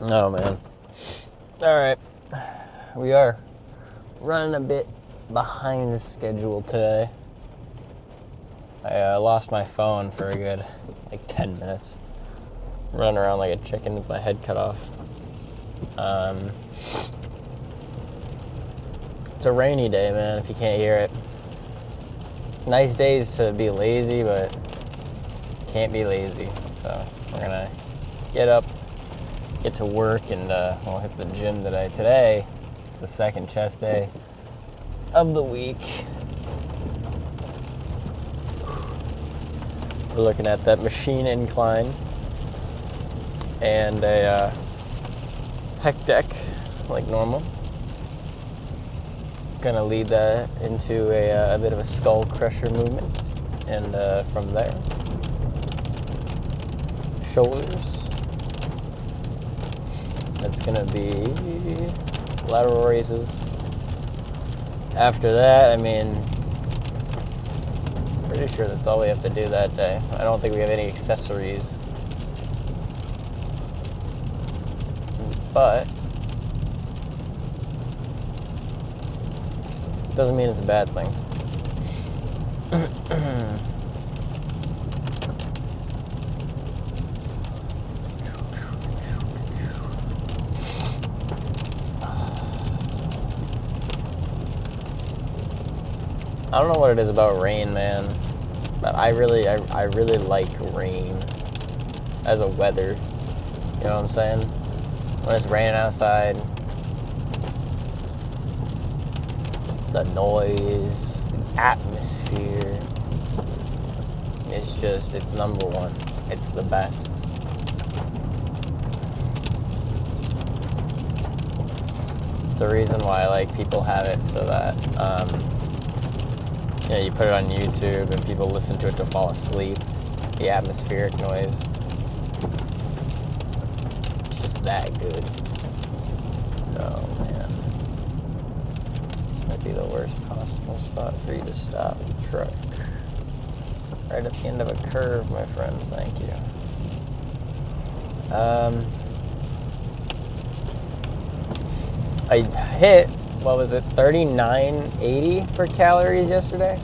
Oh, man. All right. We are running a bit behind the schedule today. I lost my phone for a good, 10 minutes. Running around like a chicken with my head cut off. It's a rainy day, man, if you can't hear it. Nice days to be lazy, but can't be lazy. So we're gonna get up, get to work, and we'll hit the gym today. Today is the second chest day of the week. We're looking at that machine incline and a pec deck like normal. Gonna lead that into a bit of a skull crusher movement, and from there, shoulders. That's gonna be lateral raises. After that, I mean, pretty sure that's all we have to do that day. I don't think we have any accessories, but doesn't mean it's a bad thing. I don't know what it is about rain, man, but I really like rain as a weather. You know what I'm saying? When it's raining outside, the noise, the atmosphere, it's number one. It's the best. It's the reason why people have it so that you put it on YouTube and people listen to it to fall asleep. The atmospheric noise. It's just that good. Oh man. This might be the worst possible spot for you to stop the truck. Right at the end of a curve, my friend. Thank you. I hit, 3980 for calories yesterday.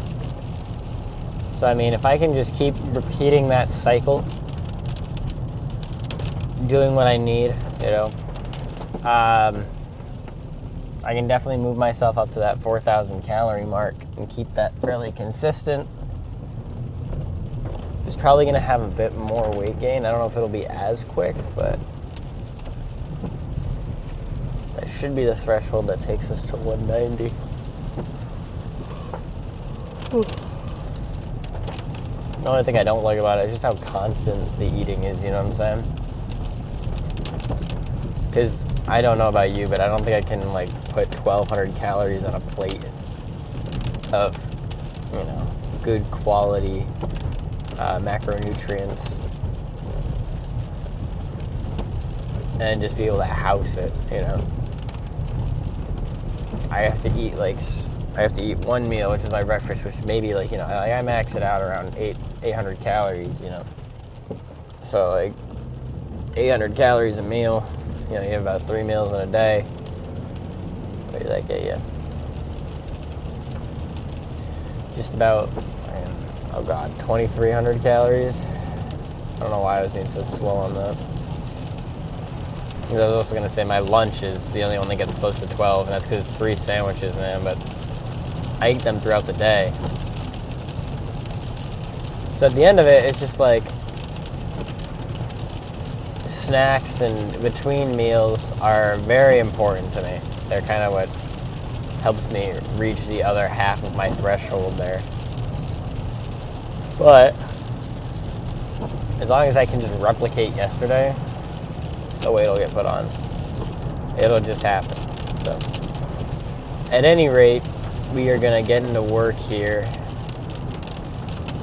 So I mean, if I can just keep repeating that cycle, doing what I need, I can definitely move myself up to that 4,000 calorie mark and keep that fairly consistent. Just probably gonna have a bit more weight gain. I don't know if it'll be as quick, but that should be the threshold that takes us to 190. The only thing I don't like about it is just how constant the eating is, you know what I'm saying? Because I don't know about you, but I don't think I can put 1,200 calories on a plate of, good quality macronutrients and just be able to house it, I have to eat one meal, which is my breakfast, which maybe I max it out around 800 calories, So 800 calories a meal, you have about 3 meals in a day. What did I get you? Just about, 2,300 calories. I don't know why I was being so slow on that. I was also going to say my lunch is the only one that gets close to 12, and that's because it's 3 sandwiches, man, but I eat them throughout the day. So at the end of it, it's just snacks and between meals are very important to me. They're kind of what helps me reach the other half of my threshold there. But as long as I can just replicate yesterday, the weight will get put on. It'll just happen. So at any rate, we are going to get into work here.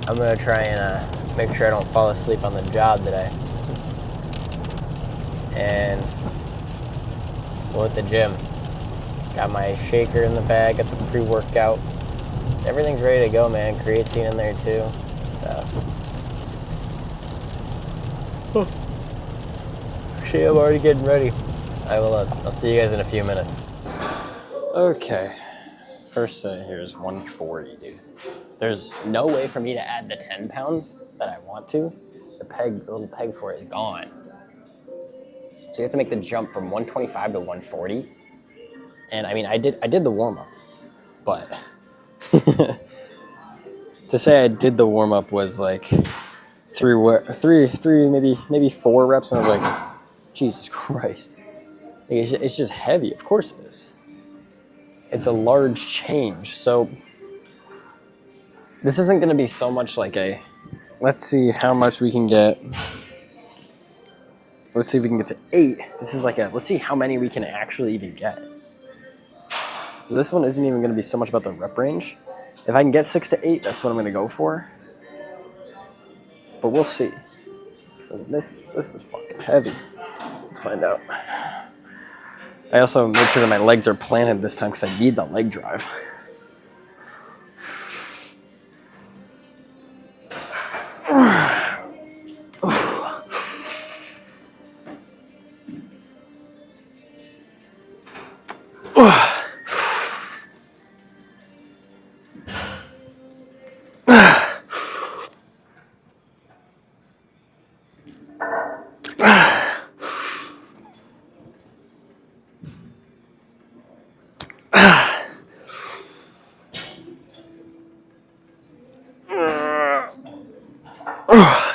I'm going to try and make sure I don't fall asleep on the job today. And we'll hit the gym. Got my shaker in the bag, got the pre-workout. Everything's ready to go, man. Creatine in there too. So Shit, I'm already getting ready. I'll see you guys in a few minutes. Okay. First set here is 140, dude. There's no way for me to add the 10 pounds that I want to. The little peg for it is gone. So you have to make the jump from 125 to 140. And I mean, I did the warm up, but to say I did the warm up was like three, maybe 4 reps, and I was like, Jesus Christ, it's just heavy. Of course it is. It's a large change, so this isn't going to be so much like a, let's see how much we can get. Let's see if we can get to 8. This is like a, let's see how many we can actually even get. So this one isn't even going to be so much about the rep range. If I can get 6 to 8, that's what I'm going to go for. But we'll see. So this is fucking heavy. Let's find out. I also made sure that my legs are planted this time because I need the leg drive.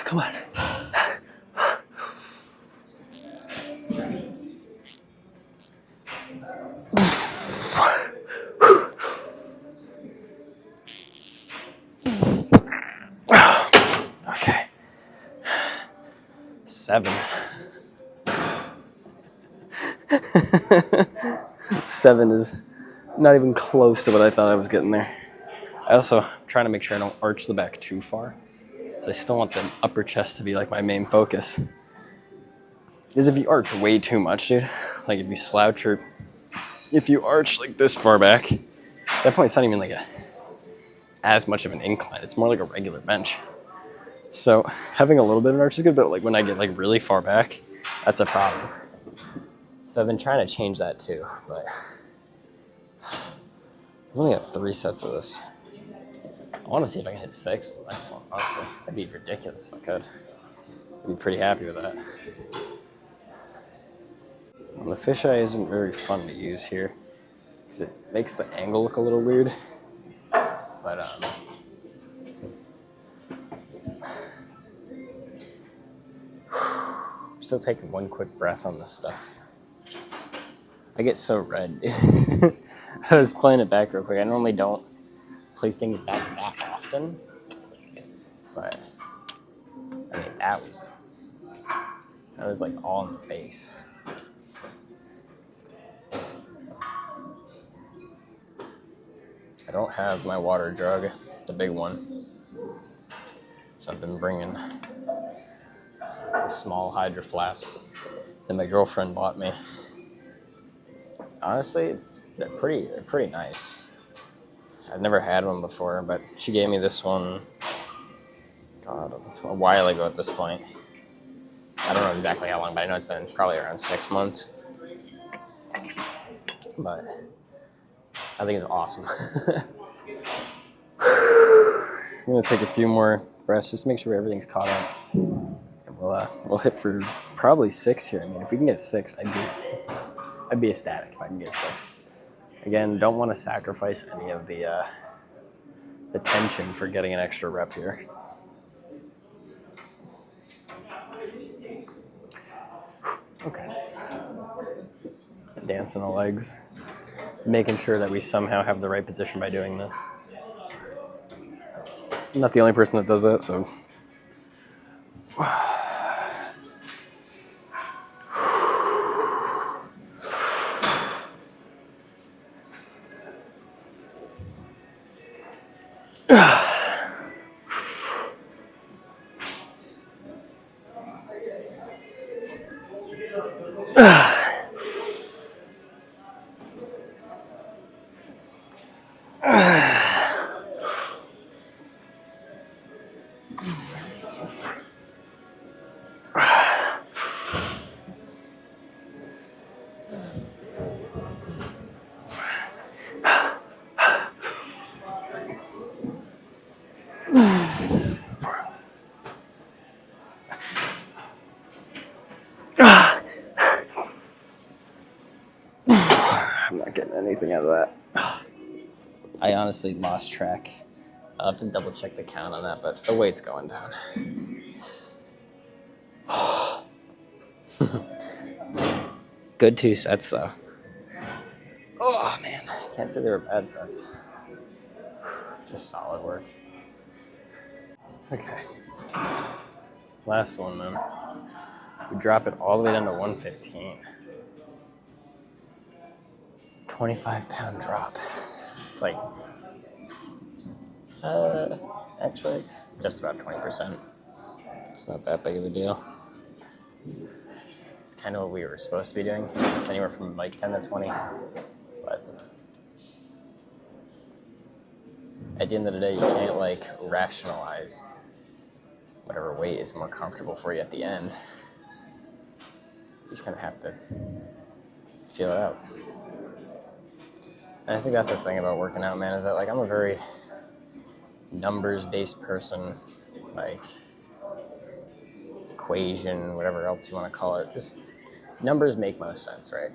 Come on. Okay. 7. 7 is not even close to what I thought I was getting there. I also am trying to make sure I don't arch the back too far. So I still want the upper chest to be like my main focus. Because if you arch way too much, dude, like if you slouch or if you arch like this far back, at that point it's not even like as much of an incline. It's more like a regular bench. So having a little bit of an arch is good, but like when I get like really far back, that's a problem. So I've been trying to change that too, but I've only got 3 sets of this. I want to see if I can hit 6 in the next one, honestly. That'd be ridiculous if I could. I'd be pretty happy with that. Well, the fisheye isn't very fun to use here because it makes the angle look a little weird. But I'm still taking one quick breath on this stuff. I get so red. I was playing it back real quick. I normally don't play things back that often, but I mean that was like all in the face. I don't have my water jug, the big one, so I've been bringing a small Hydro flask that my girlfriend bought me. Honestly, they're pretty nice. I've never had one before, but she gave me this one, God, a while ago at this point. I don't know exactly how long, but I know it's been probably around 6 months. But I think it's awesome. I'm gonna take a few more breaths just to make sure everything's caught up. And we'll hit for probably 6 here. I mean, if we can get 6, I'd be ecstatic if I can get 6. Again, don't want to sacrifice any of the tension for getting an extra rep here. Okay. Dancing the legs. Making sure that we somehow have the right position by doing this. I'm not the only person that does that, so. not getting anything out of that. I honestly lost track. I'll have to double check the count on that, but the weight's going down. Good 2 sets though. Oh man, can't say they were bad sets. Just solid work. Okay. Last one then. We drop it all the way down to 115. 25-pound drop. It's like, actually it's just about 20%. It's not that big of a deal. It's kind of what we were supposed to be doing. It's anywhere from like 10 to 20. But at the end of the day, you can't like rationalize whatever weight is more comfortable for you at the end. You just kind of have to feel it out. And I think that's the thing about working out, man, is that like I'm a very numbers-based person, like equation, whatever else you want to call it. Just numbers make most sense, right?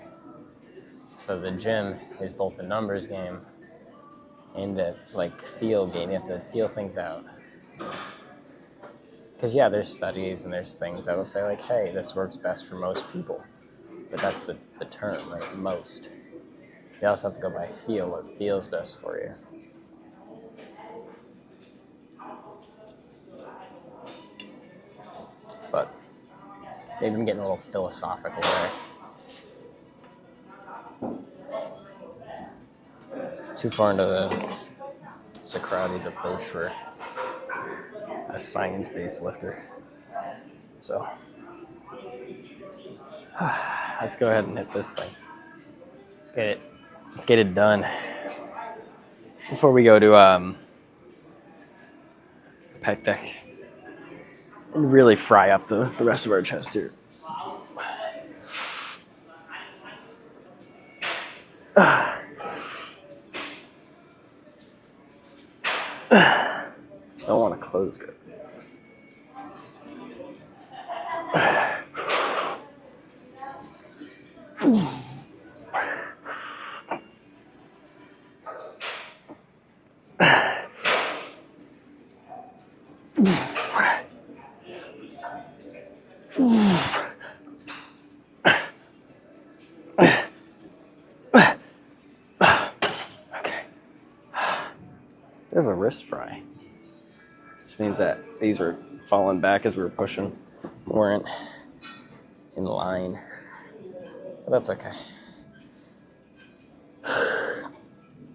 So the gym is both a numbers game and a like feel game. You have to feel things out. Because yeah, there's studies and there's things that will say like, hey, this works best for most people. But that's the term, like most. You also have to go by feel, what feels best for you. But maybe I'm getting a little philosophical there. Too far into the Socrates approach for a science-based lifter. So let's go ahead and hit this thing. Let's get it done. Before we go to pec deck and really fry up the rest of our chest here. Don't want to close good. We have a wrist fry, which means that these were falling back as we were pushing, weren't in line, but that's okay. A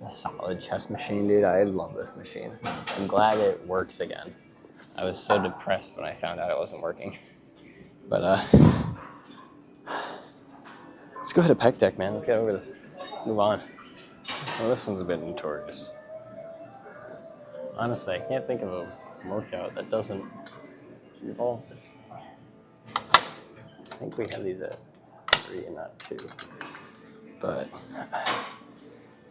solid chest machine, dude. I love this machine. I'm glad it works again. I was so depressed when I found out it wasn't working, but let's go ahead to pec deck, man. Let's get over this. Move on. Well, this one's a bit notorious. Honestly, I can't think of a workout that doesn't involve this thing. I think we have these at 3 and not 2. But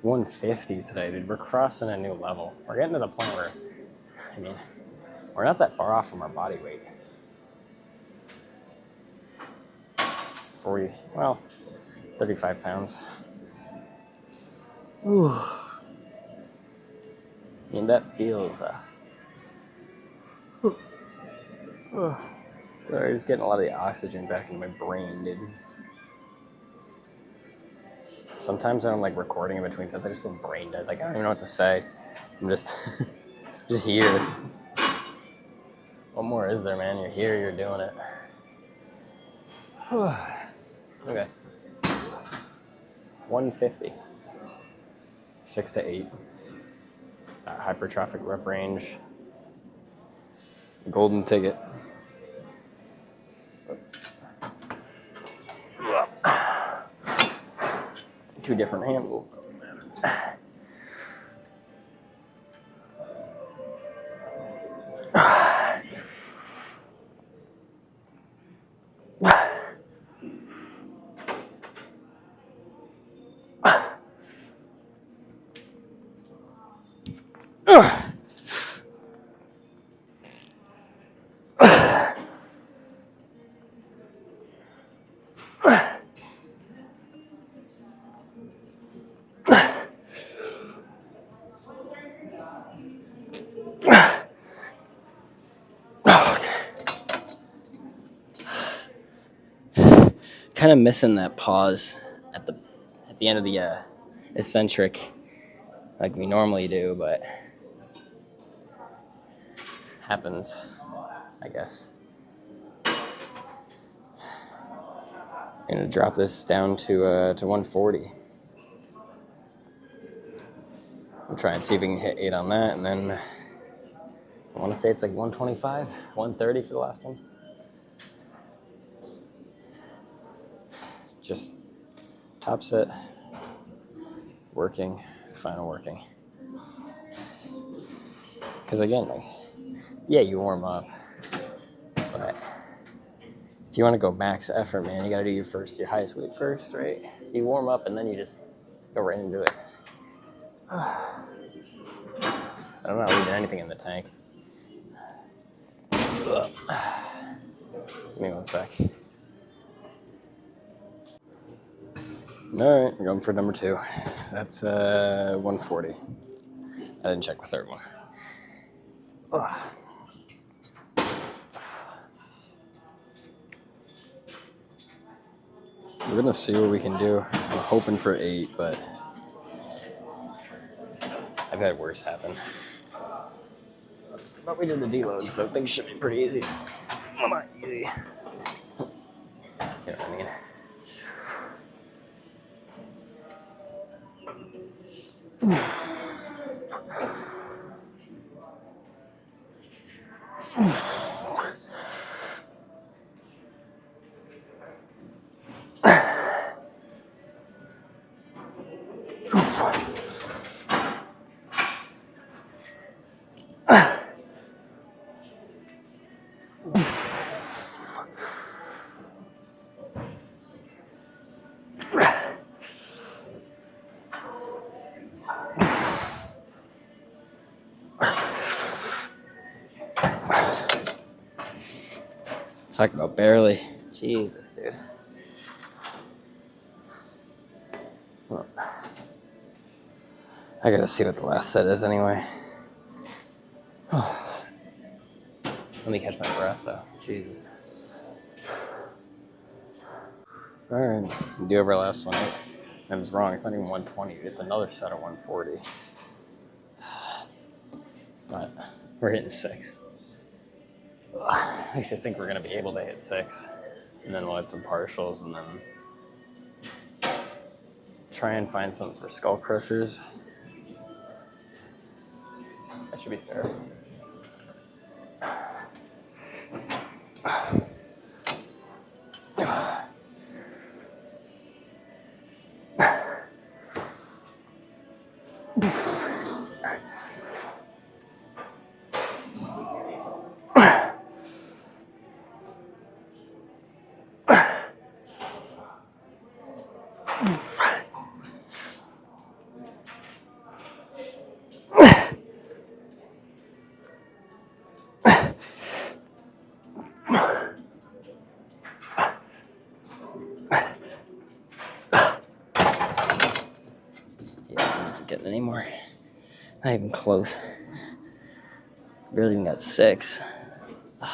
150 today, dude. We're crossing a new level. We're getting to the point where, I mean, we're not that far off from our body weight. 35 pounds. Ooh. I mean, that feels, sorry, just getting a lot of the oxygen back in my brain, dude. Sometimes when I'm like recording in between sets, I just feel brain dead. Like I don't even know what to say. I'm just, just here. What more is there, man? You're here, you're doing it. Okay. 150. 6 to 8. Hypertrophic rep range. Golden ticket. Two different handles, doesn't matter. kind of missing that pause at the end of the eccentric like we normally do, but happens, I guess. I'm gonna drop this down to 140. I'll try and see if we can hit 8 on that, and then I want to say it's like 125, 130 for the last one. Just top set, working, final working. Because again, like, yeah, you warm up, but if you want to go max effort, man, you got to do your highest weight first, right? You warm up and then you just go right into it. I'm not leaving anything in the tank. Give me one sec. All right, we're going for number 2. That's 140. I didn't check the third one. We're gonna see what we can do. I'm hoping for 8, but I've had worse happen. But we did the deload, so things should be pretty easy. Well, not easy. You know what I mean? Talk about barely. Jesus, dude. Well, I gotta see what the last set is anyway. Let me catch my breath, though. Jesus. All right, do over last one. I was wrong. It's not even 120. It's another set of 140. But we're hitting 6. At least I think we're going to be able to hit 6. And then we'll hit some partials and then try and find something for skull crushers. That should be fair. Getting any more. Not even close. Barely even got 6. I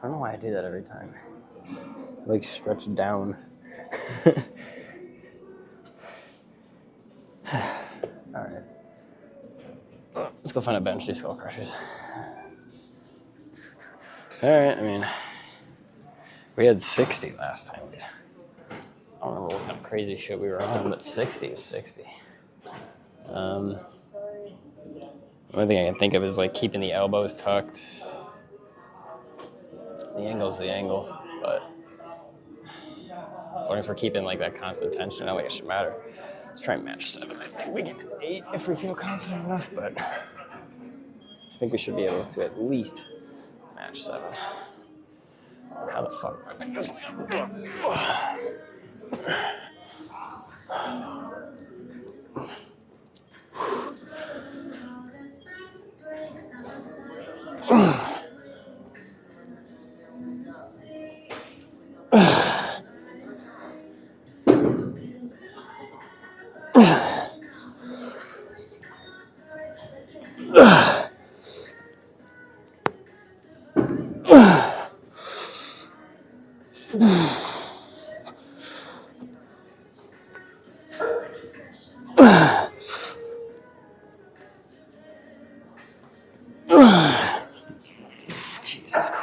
don't know why I do that every time. I like stretch down. Alright. Let's go find a bench, do skull crushers. Alright, I mean, we had 60 last time. I don't remember what kind of crazy shit we were on, but 60 is 60. The only thing I can think of is like keeping the elbows tucked. The angle's the angle, but as long as we're keeping like that constant tension, I don't think it should matter. Let's try and match 7. I think we can hit 8 if we feel confident enough, but I think we should be able to at least match 7. How the fuck do I make this thing?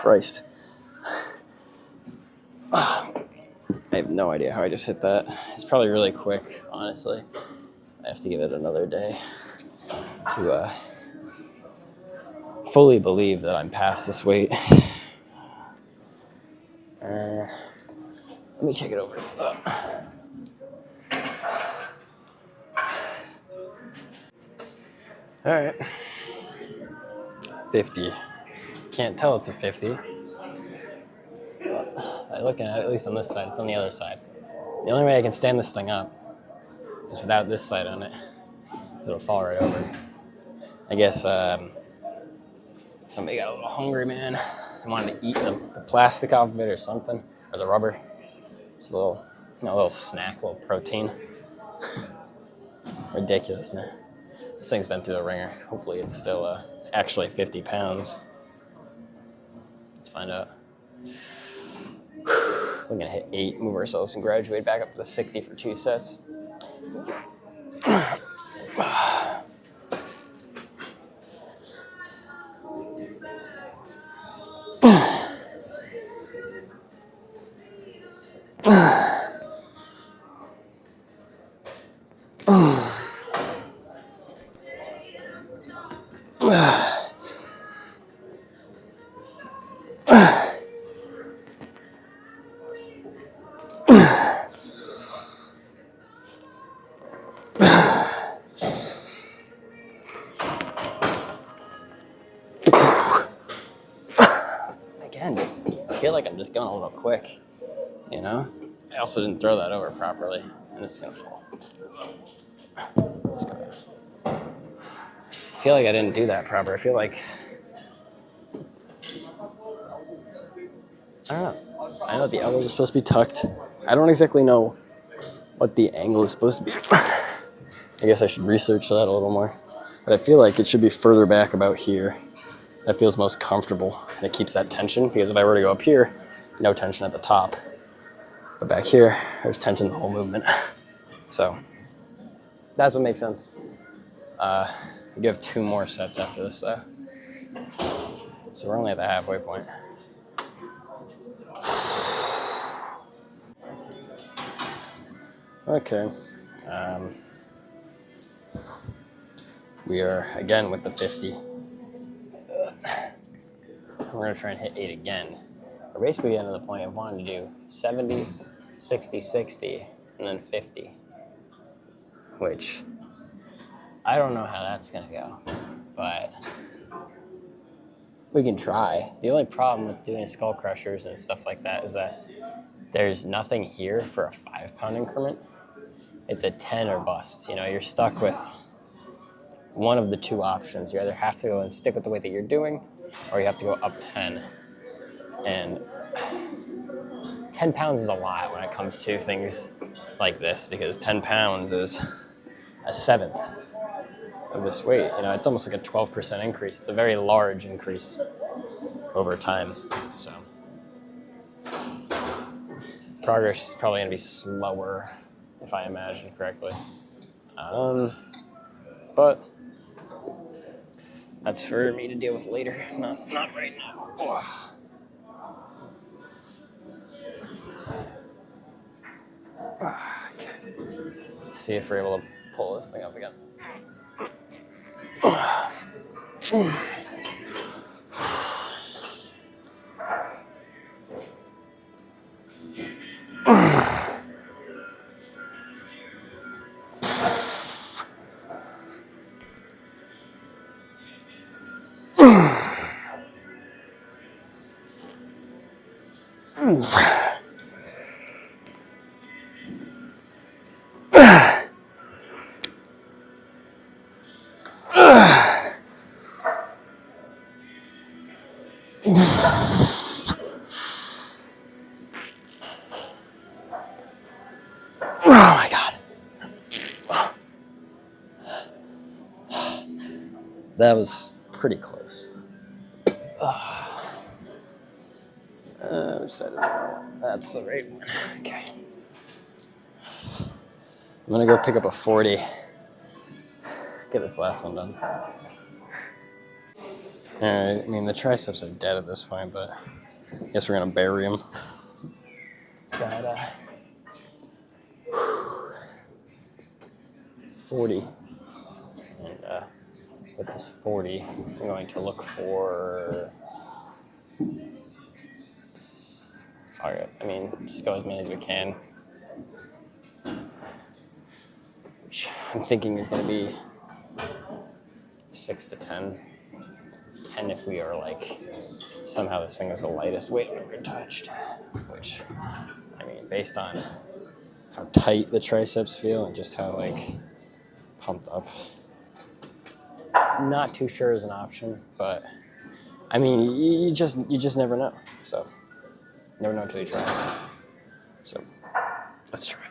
Christ. I have no idea how I just hit that. It's probably really quick, honestly. I have to give it another day to fully believe that I'm past this weight. Let me check it over. All right. 50. Can't tell it's a 50. By looking at it, at least on this side, it's on the other side. The only way I can stand this thing up is without this side on it. It'll fall right over. I guess somebody got a little hungry, man. They wanted to eat the plastic off of it or something, or the rubber. Just a little snack, a little protein. Ridiculous, man. This thing's been through the ringer. Hopefully it's still actually 50 pounds. Let's find out. We're gonna hit 8, move ourselves and graduate back up to the 60 for 2 sets. Again, I feel like I'm just going a little quick, you know? I also didn't throw that over properly, and it's gonna fall. Let's go. I feel like I didn't do that proper. I feel like, I don't know. I know the elbows are supposed to be tucked. I don't exactly know what the angle is supposed to be. I guess I should research that a little more. But I feel like it should be further back about here. That feels most comfortable, and it keeps that tension, because if I were to go up here, no tension at the top. But back here, there's tension the whole movement. So that's what makes sense. We do have 2 more sets after this, though. So we're only at the halfway point. Okay. We are, again, with the 50. We're going to try and hit 8 again. We're basically getting to the point of wanting to do 70, 60, 60, and then 50. Which, I don't know how that's going to go, but we can try. The only problem with doing skull crushers and stuff like that is that there's nothing here for a 5-pound increment. It's a 10 or bust. You know, you're stuck with one of the 2 options. You either have to go and stick with the weight that you're doing, or you have to go up 10. And 10 pounds is a lot when it comes to things like this, because 10 pounds is a 1/7 of this weight. You know, it's almost like a 12% increase. It's a very large increase over time. So progress is probably going to be slower, if I imagine correctly. But that's for me to deal with later, not right now. Oh. Okay. Let's see if we're able to pull this thing up again. Oh my God. That was pretty close. Which side is it? That's the right one. Okay. I'm gonna go pick up a 40. Get this last one done. Alright, I mean, the triceps are dead at this point, but I guess we're gonna bury them. Got 40. And with this 40, I'm going to look for... Fuck it. I mean, just go as many as we can. Which I'm thinking is going to be 6 to 10. 10 if we are like, somehow this thing is the lightest weight I've ever touched. Which, I mean, based on how tight the triceps feel and just how like pumped up, not too sure is an option, but I mean, you just never know. So, never know until you try. So, let's try.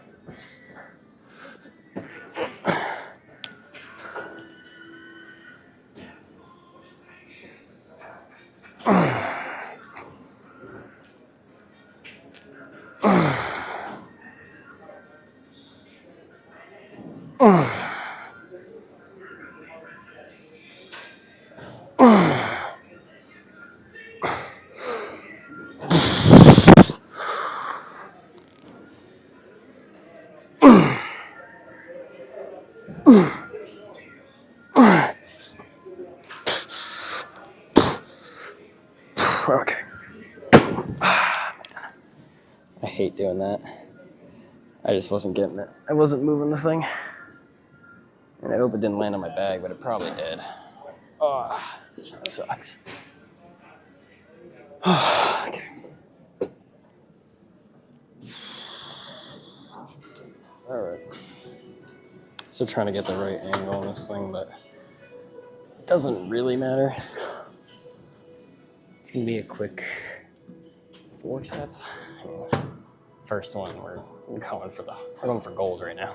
Okay. I hate doing that. I just wasn't getting it. I wasn't moving the thing. And I hope it didn't land on my bag, but it probably did. Oh, that sucks. Okay. All right. Still trying to get the right angle on this thing, but it doesn't really matter. It's gonna be a quick 4 sets. First one, we're going for gold right now.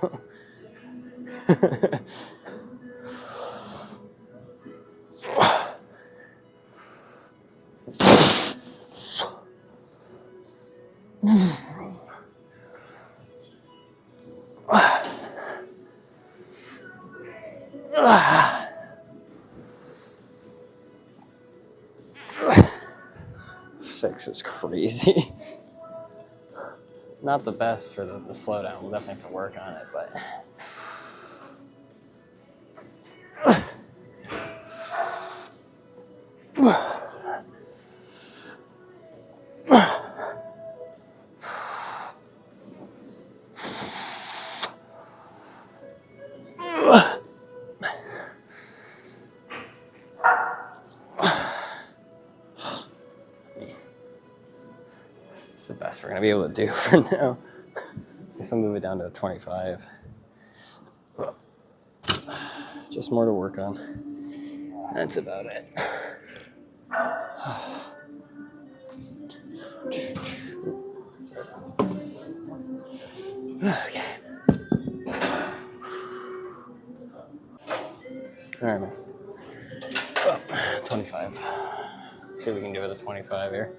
Six is crazy. Not the best for the slowdown. We'll definitely have to work on it, but. It's the best we're gonna be able to do for now. I guess I'll move it down to a 25. Just more to work on. That's about it. Okay. All right, man. Well, 25. Let's see if we can do it at 25 here.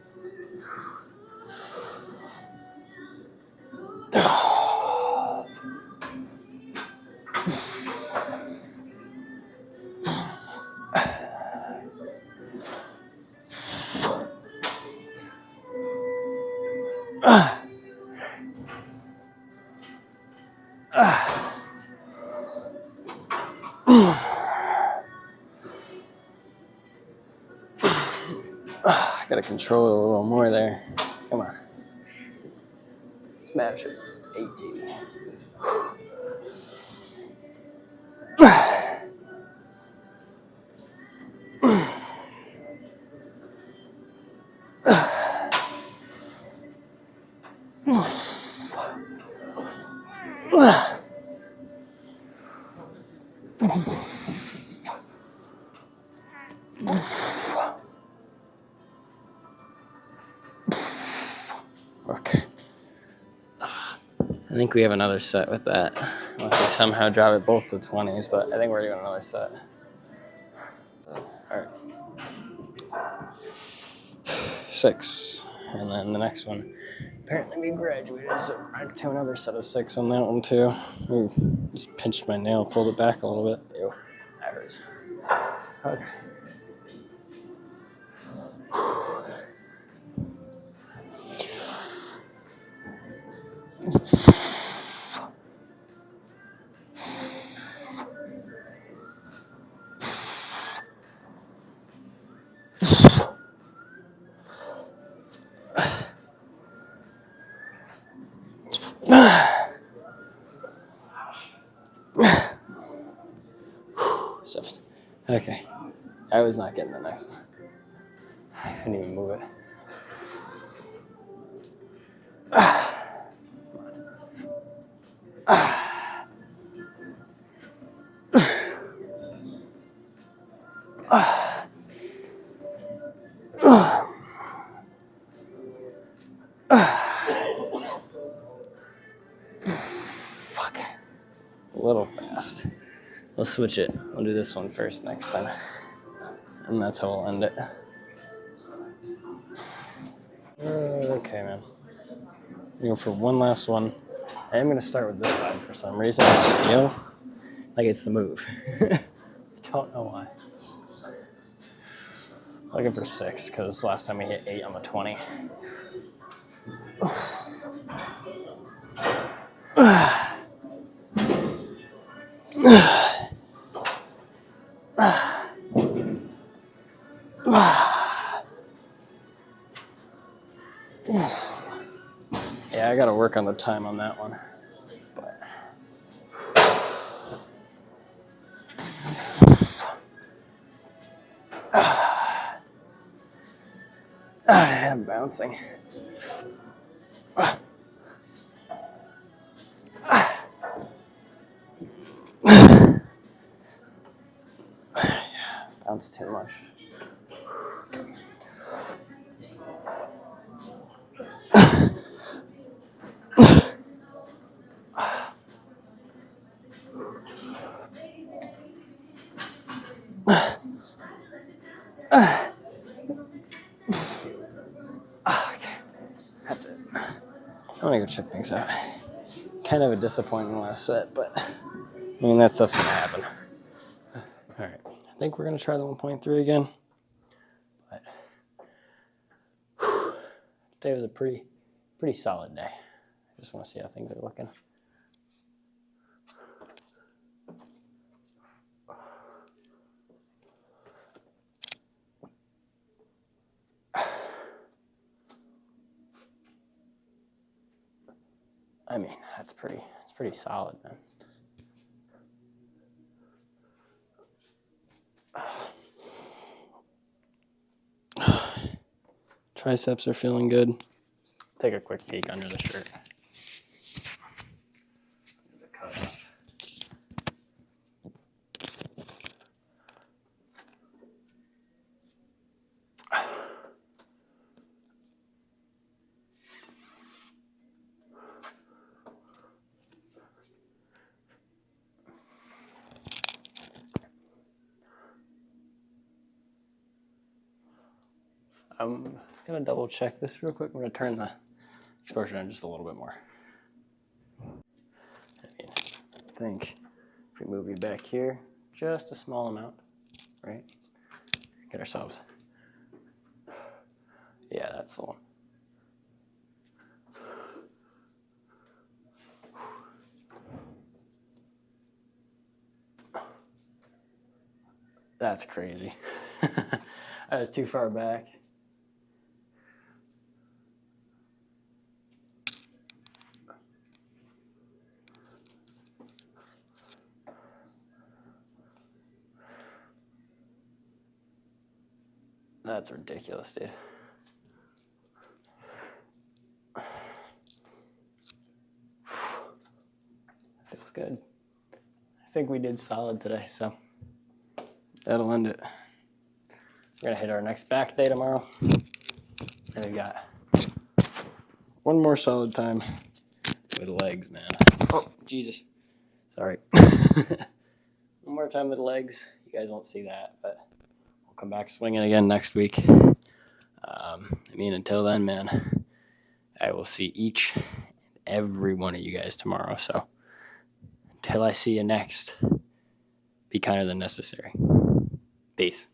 I gotta control it a little more there. Come on. Smash it. 880. Okay. I think we have another set with that. Unless we somehow drop it both to 20s, but I think we're doing another set. All right. 6. And then the next one. Apparently we graduated, so we're to another set of 6 on that one too. Ooh, just pinched my nail, pulled it back a little bit. Ew, that hurts. Okay. 7. Okay. I was not getting the next one. I couldn't even move it. Fuck. A little fast. Let's switch it. We'll do this one first next time. And that's how we'll end it. Okay, man. You go for one last one. I am going to start with this side for some reason. I just feel like it's the move. Don't know why. Looking for 6 because last time we hit 8 on the 20. Yeah, I got to work on the time on that one. But I'm bouncing. Bounce too much. Okay, that's it. I'm gonna go check things out. Kind of a disappointing last set, but I mean, that stuff's gonna happen. All right, I think we're gonna try the 1.3 again. But today was a pretty solid day. I just want to see how things are looking. I mean, it's pretty solid, man. Triceps are feeling good. Take a quick peek under the shirt. I'm gonna double check this real quick. I'm gonna turn the exposure down just a little bit more. I think if we move you back here, just a small amount, right? Get ourselves. Yeah, that's the one. That's crazy. I was too far back. That's ridiculous, dude. Feels good. I think we did solid today, so that'll end it. We're gonna hit our next back day tomorrow. And we got one more solid time with legs, man. Oh, Jesus. Sorry. One more time with legs. You guys won't see that, but we'll come back swinging again next week. I mean, until then, man, I will see each and every one of you guys tomorrow. So until I see you next, be kinder than necessary. Peace.